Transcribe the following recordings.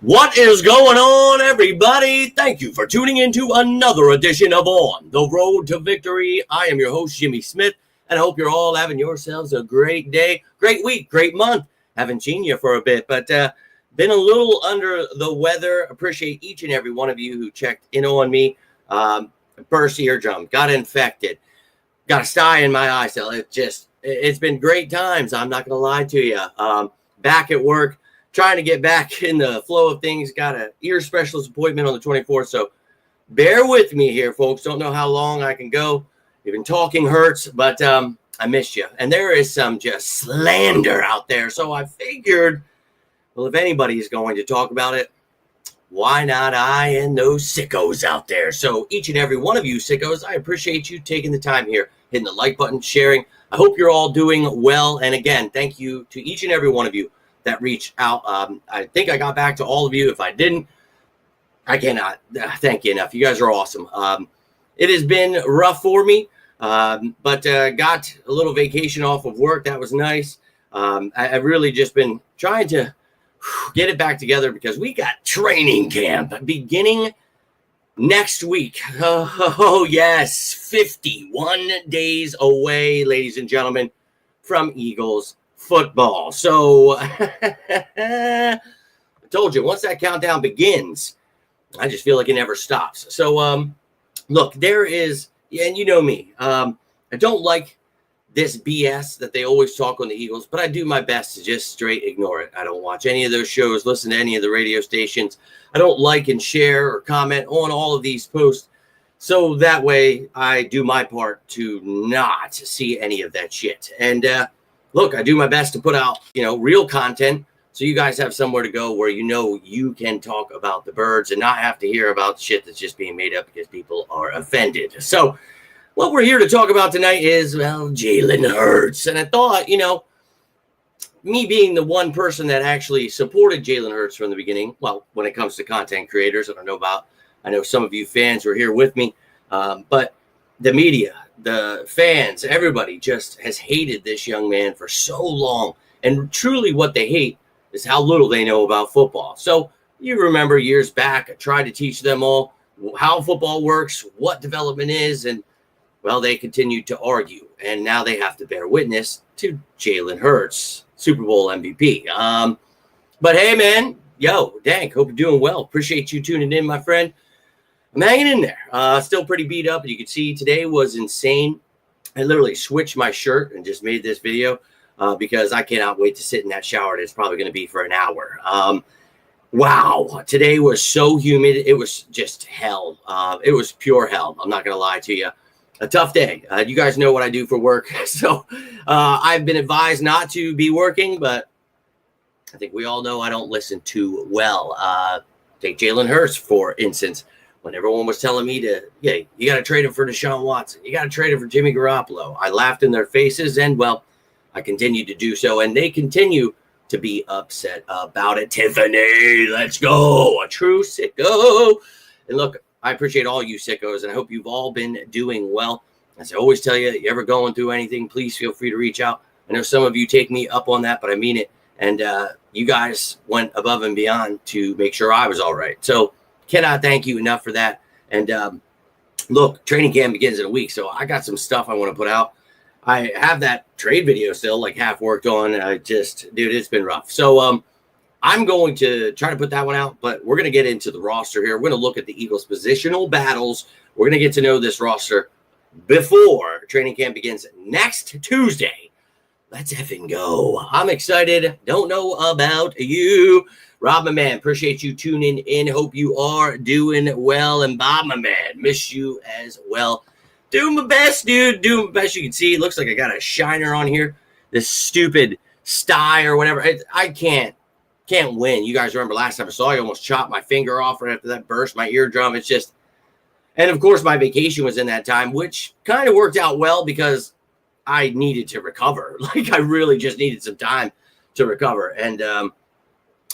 What is going on, everybody? Thank you for tuning into another edition of On the Road to Victory. I am your host, Jimmy Smith, and I hope you're all having yourselves a great day, great week, great month. Haven't seen you for a bit, but been a little under the weather. Appreciate each and every one of you who checked in on me. Burst eardrum, got infected, got a sty in my eye cell. It's been great times. I'm not going to lie to you. Back at work. Trying to get back in the flow of things. Got an ear specialist appointment on the 24th. So bear with me here, folks. Don't know how long I can go. Even talking hurts, but I missed you. And there is some just slander out there. So I figured, well, if anybody's going to talk about it, why not I and those sickos out there? So each and every one of you sickos, I appreciate you taking the time here, hitting the like button, sharing. I hope you're all doing well. And again, thank you to each and every one of you that reached out. I think I got back to all of you. If I didn't, I cannot thank you enough. You guys are awesome. It has been rough for me, but got a little vacation off of work. That was nice. I've really just been trying to get it back together because we got training camp beginning next week. Oh, yes. 51 days away, ladies and gentlemen, from Eagles football. So I told you, once that countdown begins, I just feel like it never stops. So look, there is, and you know me, I don't like this BS that they always talk on the Eagles, but I do my best to just straight ignore it. I don't watch any of those shows, listen to any of the radio stations. I don't like and share or comment on all of these posts. So that way I do my part to not see any of that shit. And look, I do my best to put out, real content so you guys have somewhere to go where you can talk about the birds and not have to hear about shit that's just being made up because people are offended. So what we're here to talk about tonight is, Jalen Hurts. And I thought, me being the one person that actually supported Jalen Hurts from the beginning, well, when it comes to content creators, I know some of you fans were here with me, but the media, the fans, everybody just has hated this young man for so long. And truly what they hate is how little they know about football. So you remember years back, I tried to teach them all how football works, what development is, and, well, they continued to argue. And now they have to bear witness to Jalen Hurts, Super Bowl MVP. But hey, man, Dank, hope you're doing well. Appreciate you tuning in, my friend. I'm hanging in there. Still pretty beat up. You can see today was insane. I literally switched my shirt and just made this video because I cannot wait to sit in that shower. It's probably going to be for an hour. Wow. Today was so humid. It was just hell. It was pure hell. I'm not going to lie to you. A tough day. You guys know what I do for work. So I've been advised not to be working, but I think we all know I don't listen too well. Take Jalen Hurts, for instance. When everyone was telling me you got to trade him for Deshaun Watson. You got to trade him for Jimmy Garoppolo. I laughed in their faces, and, well, I continued to do so. And they continue to be upset about it. Tiffany, let's go. A true sicko. And look, I appreciate all you sickos, and I hope you've all been doing well. As I always tell you, you're ever going through anything, please feel free to reach out. I know some of you take me up on that, but I mean it. And you guys went above and beyond to make sure I was all right. So cannot thank you enough for that. And look, training camp begins in a week, so I got some stuff I want to put out. I have that trade video still, like half worked on. Dude, it's been rough. So I'm going to try to put that one out, but we're going to get into the roster here. We're going to look at the Eagles' positional battles. We're going to get to know this roster before training camp begins next Tuesday. Let's effing go. I'm excited. Don't know about you. Rob, my man, appreciate you tuning in. Hope you are doing well. And Bob, my man, miss you as well. Doing my best, dude. Doing my best. You can see it looks like I got a shiner on here. This stupid sty or whatever. I can't win. You guys remember last time I saw you, almost chopped my finger off right after that burst, my eardrum. It's just, and of course my vacation was in that time, which kind of worked out well because I needed to recover. Like I really just needed some time to recover. And,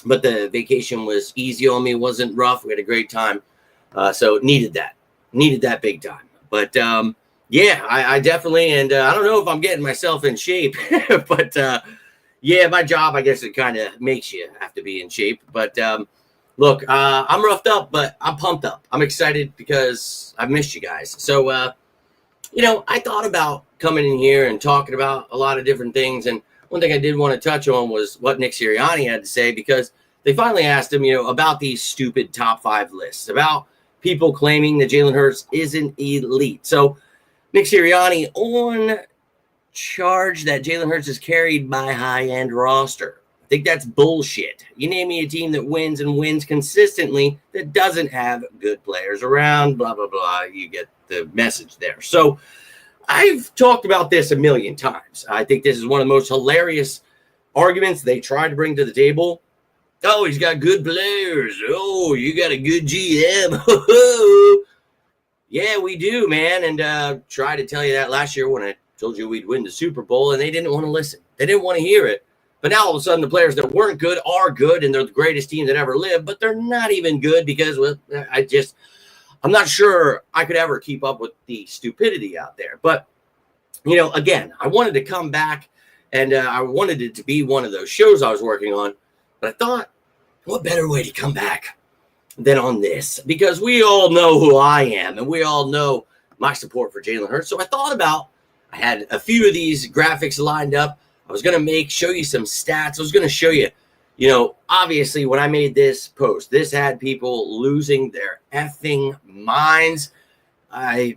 but the vacation was easy on me. It wasn't rough. We had a great time. So needed that big time. But I definitely, and I don't know if I'm getting myself in shape, but yeah, my job, I guess it kind of makes you have to be in shape. But Look, I'm roughed up, but I'm pumped up. I'm excited because I've missed you guys. So, I thought about coming in here and talking about a lot of different things. And one thing I did want to touch on was what Nick Sirianni had to say, because they finally asked him, about these stupid top 5 lists, about people claiming that Jalen Hurts isn't elite. So Nick Sirianni on charge that Jalen Hurts is carried by high-end roster. I think that's bullshit. You name me a team that wins and wins consistently that doesn't have good players around, blah, blah, blah. You get the message there. So I've talked about this a million times. I think this is one of the most hilarious arguments they try to bring to the table. Oh, he's got good players. Oh, you got a good GM. Yeah, we do, man. And tried to tell you that last year when I told you we'd win the Super Bowl, and they didn't want to listen. They didn't want to hear it. But now all of a sudden the players that weren't good are good, and they're the greatest team that ever lived, but they're not even good because I'm not sure I could ever keep up with the stupidity out there. But, again, I wanted to come back, and I wanted it to be one of those shows I was working on. But I thought, what better way to come back than on this? Because we all know who I am, and we all know my support for Jalen Hurts. So I had a few of these graphics lined up. I was going to show you some stats. I was going to show you, obviously when I made this post, this had people losing their effing minds.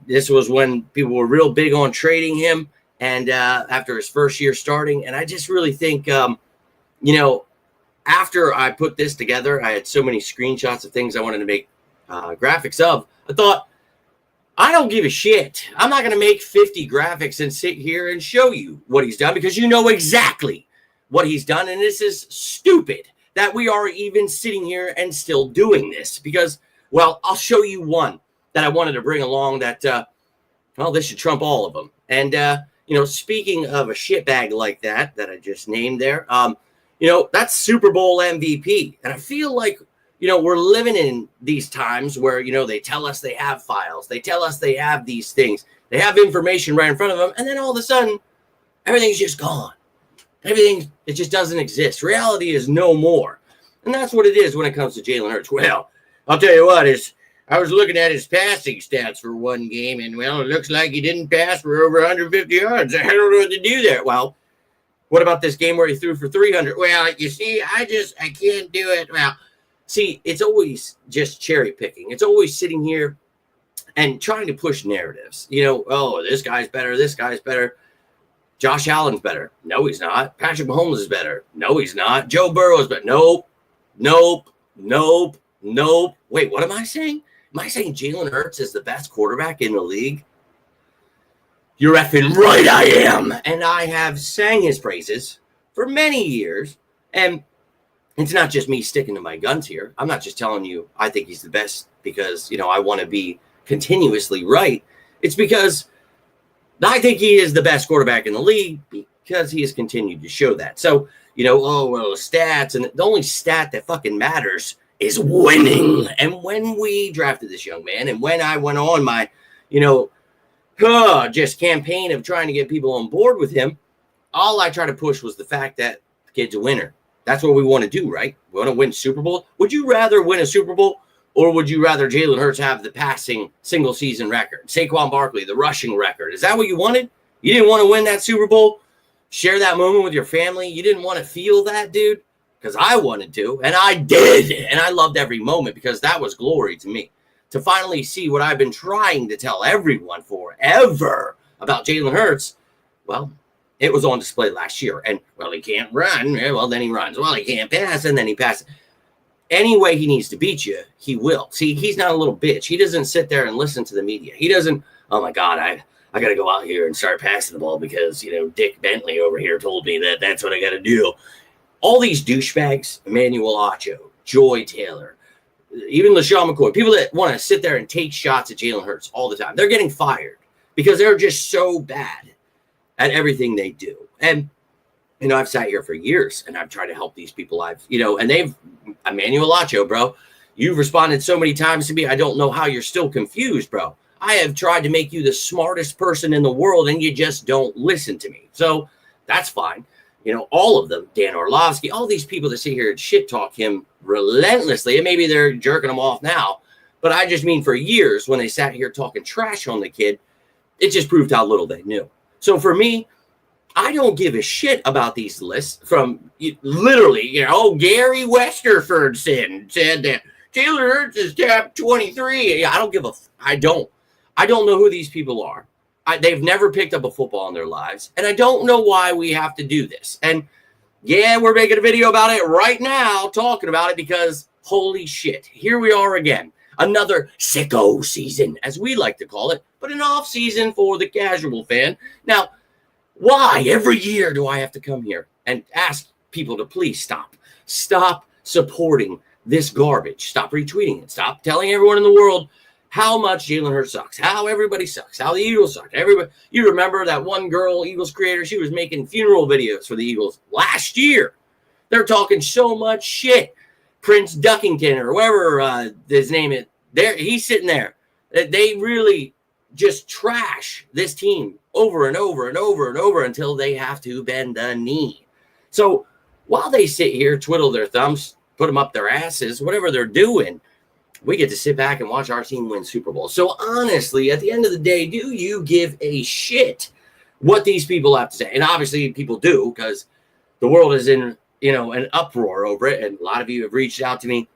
This was when people were real big on trading him, and after his first year starting. And I just really think, after I put this together, I had so many screenshots of things I wanted to make graphics of. I thought, I don't give a shit. I'm not going to make 50 graphics and sit here and show you what he's done, because you know exactly what he's done. And this is stupid that we are even sitting here and still doing this, because, well, I'll show you one that I wanted to bring along that, this should trump all of them. And, speaking of a shitbag like that I just named there, that's Super Bowl MVP. And I feel like, we're living in these times where, they tell us they have files. They tell us they have these things. They have information right in front of them. And then all of a sudden, everything's just gone. It just doesn't exist. Reality is no more. And that's what it is when it comes to Jalen Hurts. Well, I'll tell you what, I was looking at his passing stats for one game, and, well, it looks like he didn't pass for over 150 yards. I don't know what to do there. Well, what about this game where he threw for 300? Well, you see, I can't do it. Well, see, it's always just cherry picking. It's always sitting here and trying to push narratives. This guy's better. This guy's better. Josh Allen's better. No, he's not. Patrick Mahomes is better. No, he's not. Joe Burrow's better. Nope. Wait, what am I saying? Am I saying Jalen Hurts is the best quarterback in the league? You're effing right, I am. And I have sang his praises for many years. And it's not just me sticking to my guns here. I'm not just telling you I think he's the best because, I want to be continuously right. It's because I think he is the best quarterback in the league because he has continued to show that. So, stats. And the only stat that fucking matters is winning. And when we drafted this young man, and when I went on my, just campaign of trying to get people on board with him, all I tried to push was the fact that the kid's a winner. That's what we want to do, right? We want to win Super Bowl. Would you rather win a Super Bowl, or would you rather Jalen Hurts have the passing single-season record? Saquon Barkley, the rushing record. Is that what you wanted? You didn't want to win that Super Bowl? Share that moment with your family? You didn't want to feel that, dude? Because I wanted to, and I did. And I loved every moment because that was glory to me. To finally see what I've been trying to tell everyone forever about Jalen Hurts, well, it was on display last year. And, well, he can't run. Well, then he runs. Well, he can't pass, and then he passes. Any way he needs to beat you, he will. See, he's not a little bitch. He doesn't sit there and listen to the media. He doesn't, oh, my God, I got to go out here and start passing the ball because, Dick Bentley over here told me that that's what I got to do. All these douchebags, Emmanuel Acho, Joy Taylor, even LaShawn McCoy, people that want to sit there and take shots at Jalen Hurts all the time, they're getting fired because they're just so bad at everything they do. And, I've sat here for years and I've tried to help these people. And they've, Emmanuel Acho, bro, you've responded so many times to me. I don't know how you're still confused, bro. I have tried to make you the smartest person in the world and you just don't listen to me. So that's fine. all of them, Dan Orlovsky, all these people that sit here and shit talk him relentlessly, and maybe they're jerking him off now, but I just mean for years when they sat here talking trash on the kid, it just proved how little they knew. So for me, I don't give a shit about these lists from literally, Gary Westerford said that Jalen Hurts is top 23. I don't know who these people are. They've never picked up a football in their lives, and I don't know why we have to do this. And yeah, we're making a video about it right now, talking about it, because holy shit, here we are again. Another sicko season, as we like to call it, but an off season for the casual fan. Now, why every year do I have to come here and ask people to please stop supporting this garbage? Stop retweeting it. Stop telling everyone in the world how much Jalen Hurts sucks, how everybody sucks, how the Eagles suck. Everybody, you remember that one girl, Eagles creator, she was making funeral videos for the Eagles last year. They're talking so much shit. Prince Duckington or whoever his name is, he's sitting there. They really just trash this team over and over and over and over until they have to bend the knee. So while they sit here, twiddle their thumbs, put them up their asses, whatever they're doing, we get to sit back and watch our team win Super Bowl. So honestly, at the end of the day, do you give a shit what these people have to say? And obviously people do, because the world is in, an uproar over it. And a lot of you have reached out to me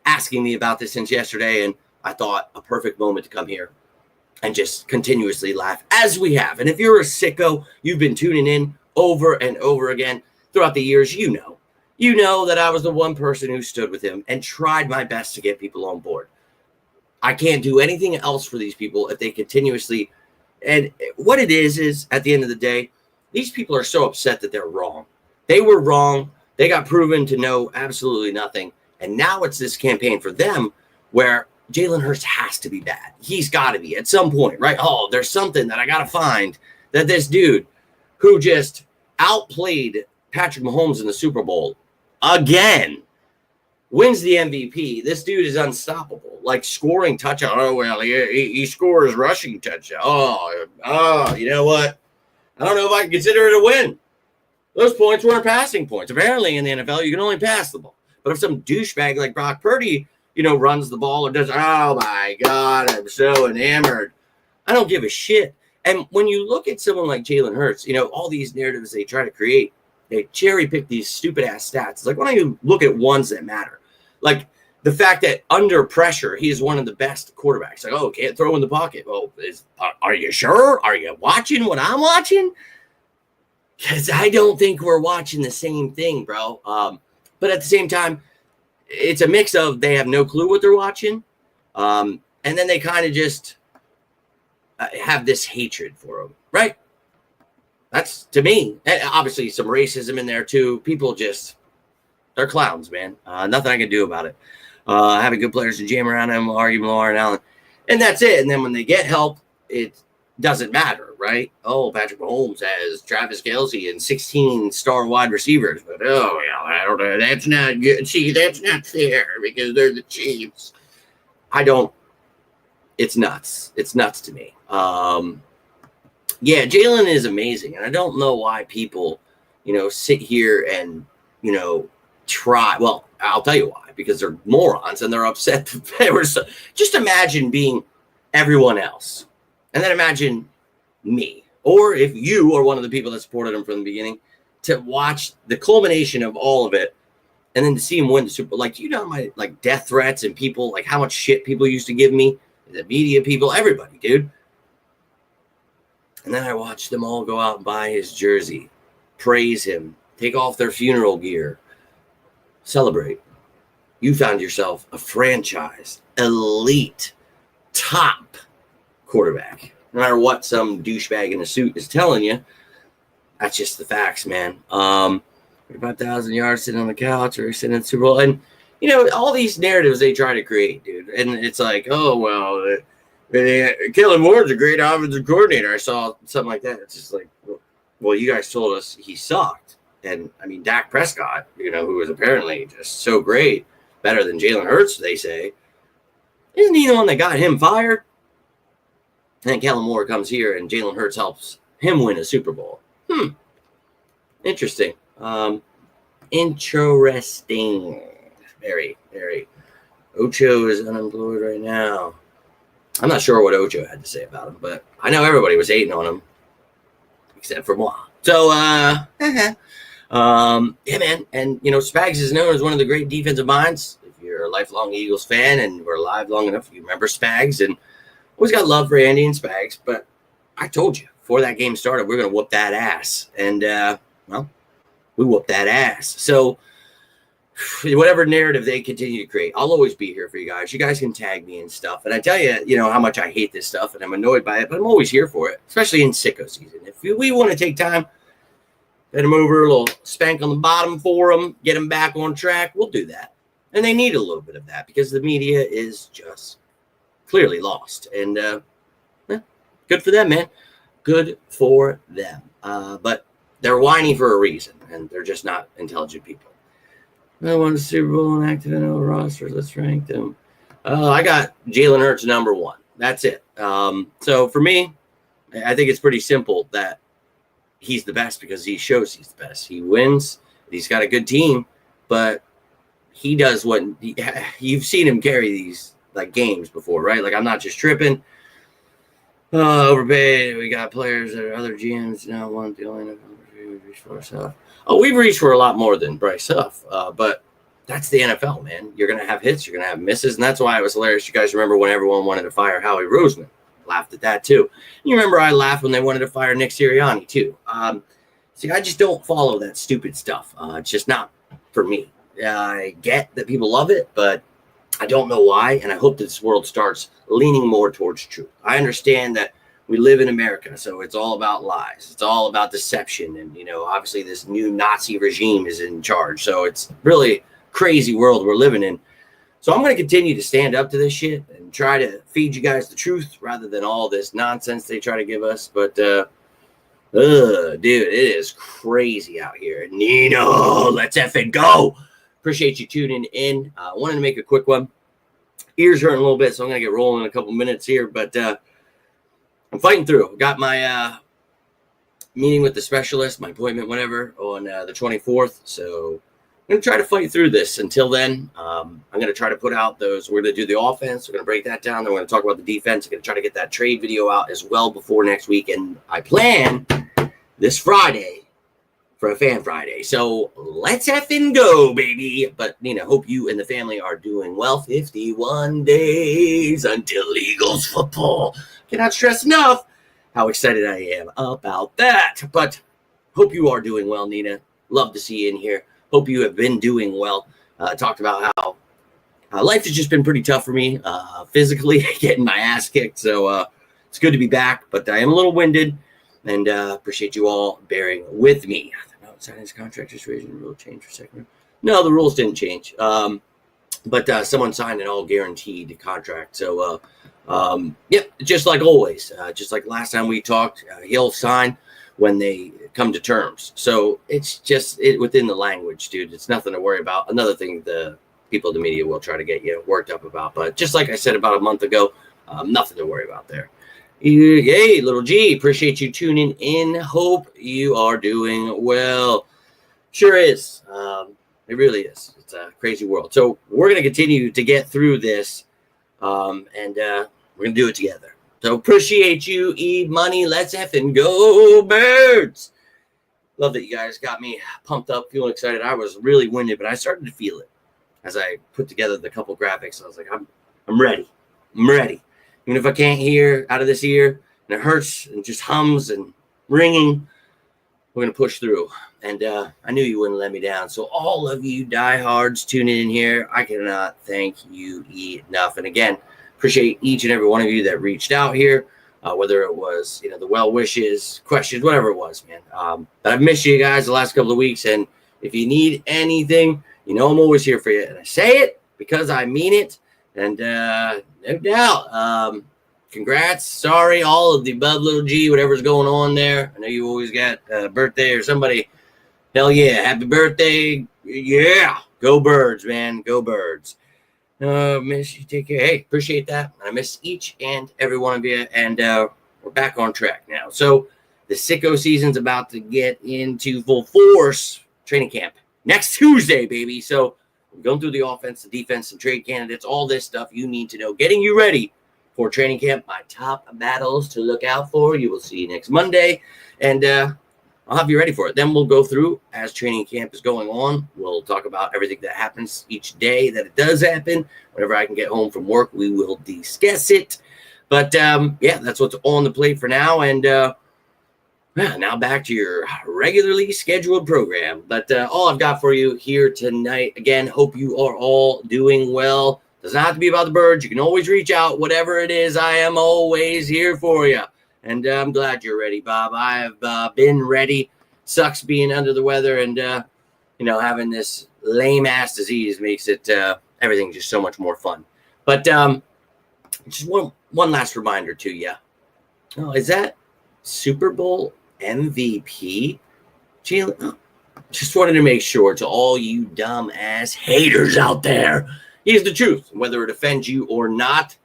asking me about this since yesterday. And I thought a perfect moment to come here and just continuously laugh as we have. And if you're a sicko, you've been tuning in over and over again throughout the years, you know that I was the one person who stood with him and tried my best to get people on board. I can't do anything else for these people if they continuously, and what it is at the end of the day, these people are so upset that they're wrong. They were wrong. They got proven to know absolutely nothing. And now it's this campaign for them where Jalen Hurts has to be bad. He's got to be at some point, right? Oh, there's something that I got to find that this dude who just outplayed Patrick Mahomes in the Super Bowl again wins the MVP. This dude is unstoppable. Like scoring touchdown. Oh, well, he scores rushing touchdown. Oh, you know what? I don't know if I can consider it a win. Those points weren't passing points. Apparently in the NFL, you can only pass the ball. But if some douchebag like Brock Purdy, runs the ball or does, oh my God, I'm so enamored. I don't give a shit. And when you look at someone like Jalen Hurts, all these narratives they try to create, they cherry pick these stupid ass stats. It's like, why don't you look at ones that matter? Like the fact that under pressure, he is one of the best quarterbacks. Like, oh, can't throw in the pocket. Well, are you sure? Are you watching what I'm watching? Because I don't think we're watching the same thing, bro. But at the same time, it's a mix of they have no clue what they're watching. And then they kind of just have this hatred for him, right? That's, to me, obviously some racism in there too. People just, they're clowns, man. Nothing I can do about it. Having good players to jam around them, argue Lamar and Allen. And that's it. And then when they get help, it doesn't matter, right? Oh, Patrick Mahomes has Travis Kelce and 16 star wide receivers. But, oh, yeah, I don't know. That's not good. See, that's not fair because they're the Chiefs. It's nuts. It's nuts to me. Yeah, Jalen is amazing. And I don't know why people, sit here and, try. Well, I'll tell you why. Because they're morons and they're upset that they were so. Just imagine being everyone else. And then imagine me. Or if you are one of the people that supported him from the beginning, to watch the culmination of all of it and then to see him win the Super Bowl. Like, my death threats and people, like how much shit people used to give me, the media people, everybody, dude. And then I watched them all go out and buy his jersey, praise him, take off their funeral gear, celebrate. You found yourself a franchise, elite, top quarterback. No matter what some douchebag in a suit is telling you, that's just the facts, man. 5,000 yards sitting on the couch or sitting in the Super Bowl. And, all these narratives they try to create, dude. And it's like, oh, well, Kellen Moore's a great offensive coordinator. I saw something like that. It's just like, well, you guys told us he sucked. And, Dak Prescott, who was apparently just so great, better than Jalen Hurts, they say. Isn't he the one that got him fired? And then Kellen Moore comes here and Jalen Hurts helps him win a Super Bowl. Interesting. Interesting. Very, very. Ocho is unemployed right now. I'm not sure what Ocho had to say about him, but I know everybody was hating on him, except for moi. So, yeah, man. And, Spags is known as one of the great defensive minds. If you're a lifelong Eagles fan and were alive long enough, you remember Spags. And always got love for Andy and Spags. But I told you, before that game started, we're going to whoop that ass. And, well, we whooped that ass. So, whatever narrative they continue to create, I'll always be here for you guys. You guys can tag me and stuff. And I tell you, how much I hate this stuff and I'm annoyed by it, but I'm always here for it, especially in sicko season. If we want to take time, get them over, a little spank on the bottom for them, get them back on track, we'll do that. And they need a little bit of that because the media is just clearly lost. And good for them, man. Good for them. But they're whiny for a reason, and they're just not intelligent people. I won the Super Bowl and active NFL roster. Let's rank them. I got Jalen Hurts number 1. That's it. So for me, I think it's pretty simple that he's the best because he shows he's the best. He wins. He's got a good team, but he does what you've seen him carry these like games before, right? Like I'm not just tripping. Overpaid. We got players that are other GMs now want the only we've reached for ourselves. Oh, we've reached for a lot more than Bryce Huff, but that's the NFL, man. You're going to have hits, you're going to have misses, and that's why it was hilarious. You guys remember when everyone wanted to fire Howie Roseman? Laughed at that, too. You remember I laughed when they wanted to fire Nick Sirianni, too. See, I just don't follow that stupid stuff. It's just not for me. I get that people love it, but I don't know why, and I hope that this world starts leaning more towards truth. I understand that we live in America, so it's all about lies. It's all about deception. And, obviously this new Nazi regime is in charge. So it's really crazy world we're living in. So I'm going to continue to stand up to this shit and try to feed you guys the truth rather than all this nonsense they try to give us. But, dude, it is crazy out here. Nino, let's effing go. Appreciate you tuning in. I wanted to make a quick one. Ears hurting a little bit, so I'm going to get rolling in a couple minutes here. But, I'm fighting through. Got my meeting with the specialist, my appointment, whatever, on the 24th. So I'm going to try to fight through this. Until then, I'm going to try to put out those. We're going to do the offense. We're going to break that down. Then we're going to talk about the defense. I'm going to try to get that trade video out as well before next week. And I plan this Friday for a Fan Friday. So let's effing go, baby. But, hope you and the family are doing well. 51 days until Eagles football. Cannot stress enough how excited I am about that. But hope you are doing well, Nina. Love to see you in here. Hope you have been doing well. Talked about how life has just been pretty tough for me physically, getting my ass kicked. So it's good to be back, but I am a little winded and appreciate you all bearing with me. Signing his contract just raising the rule change for second. No, the rules didn't change. But someone signed an all guaranteed contract. So, just like always, just like last time we talked, he'll sign when they come to terms. So it's just within the language, dude. It's nothing to worry about. Another thing the people in the media will try to get you worked up about. But just like I said about a month ago, nothing to worry about there. Hey, little G, appreciate you tuning in. Hope you are doing well. Sure is. It really is. It's a crazy world. So we're going to continue to get through this, and we're going to do it together. So appreciate you, Money. Let's effing go, Birds. Love that you guys got me pumped up, feeling excited. I was really winded, but I started to feel it as I put together the couple graphics. I was like, I'm ready. I'm ready. Even if I can't hear out of this ear and it hurts and just hums and ringing, we're going to push through. And I knew you wouldn't let me down. So all of you diehards tuning in here, I cannot thank you enough. And again, appreciate each and every one of you that reached out here, whether it was, the well wishes, questions, whatever it was, man. But I've missed you guys the last couple of weeks. And if you need anything, I'm always here for you. And I say it because I mean it. And no doubt, congrats. Sorry, all of the above, little G, whatever's going on there. I know you always got a birthday or somebody. Hell yeah, happy birthday. Yeah, go Birds, man. Go Birds. Miss you. Take care. Hey, appreciate that. I miss each and every one of you. And we're back on track now. So The sicko season's about to get into full force. Training camp next Tuesday, baby. So we're going through the offense, the defense, some trade candidates, all this stuff you need to know. Getting you ready for training camp. My top battles to look out for. You will see next Monday. And I'll have you ready for it. Then we'll go through as training camp is going on. We'll talk about everything that happens each day that it does happen. Whenever I can get home from work, we will discuss it. But, that's what's on the plate for now. And now back to your regularly scheduled program. But all I've got for you here tonight, again, hope you are all doing well. Doesn't have to be about the birds. You can always reach out. Whatever it is, I am always here for you. And I'm glad you're ready, Bob. I have been ready. Sucks being under the weather and, having this lame-ass disease makes it everything just so much more fun. But just one last reminder to you. Oh, is that Super Bowl MVP? Jalen? Oh, just wanted to make sure to all you dumb-ass haters out there, he is the truth. Whether it offends you or not,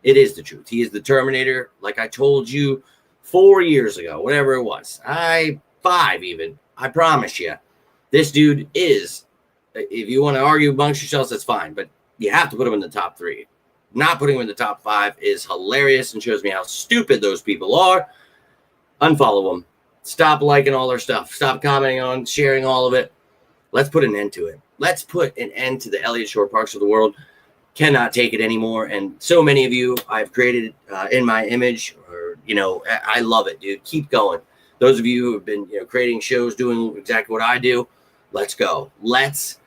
it is the truth. He is the Terminator, like I told you 4 years ago, whatever it was. 5 even. I promise you. This dude is, if you want to argue amongst yourselves, that's fine. But you have to put him in the top 3. Not putting him in the top 5 is hilarious and shows me how stupid those people are. Unfollow them. Stop liking all their stuff. Stop commenting on, sharing all of it. Let's put an end to it. Let's put an end to the Elliott Shore Parks of the world. Cannot take it anymore. And so many of you I've created in my image, or, I love it, dude. Keep going. Those of you who have been, creating shows, doing exactly what I do, let's go. Let's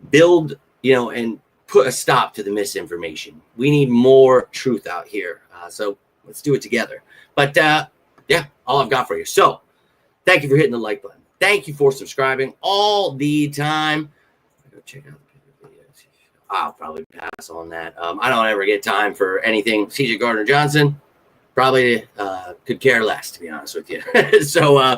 build, and put a stop to the misinformation. We need more truth out here. So let's do it together. But all I've got for you. So thank you for hitting the like button. Thank you for subscribing all the time. Go check out the videos. I'll probably pass on that. I don't ever get time for anything. CJ Gardner-Johnson probably could care less, to be honest with you. So,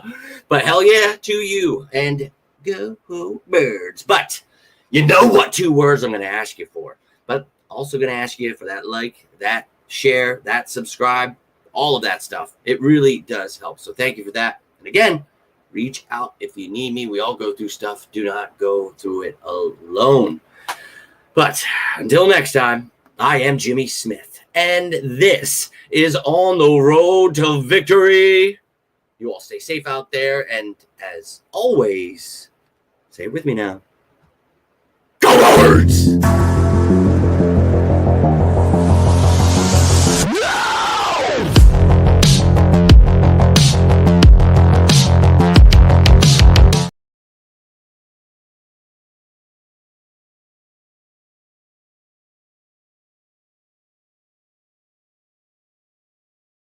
but hell yeah to you, and go birds. But you know what 2 words I'm going to ask you for. But also going to ask you for that like, that share, that subscribe, all of that stuff. It really does help. So thank you for that. And again, reach out if you need me. We all go through stuff. Do not go through it alone. But until next time, I am Jimmy Smith, and this is On the Road to Victory. You all stay safe out there, and as always, say it with me now. Go Birds!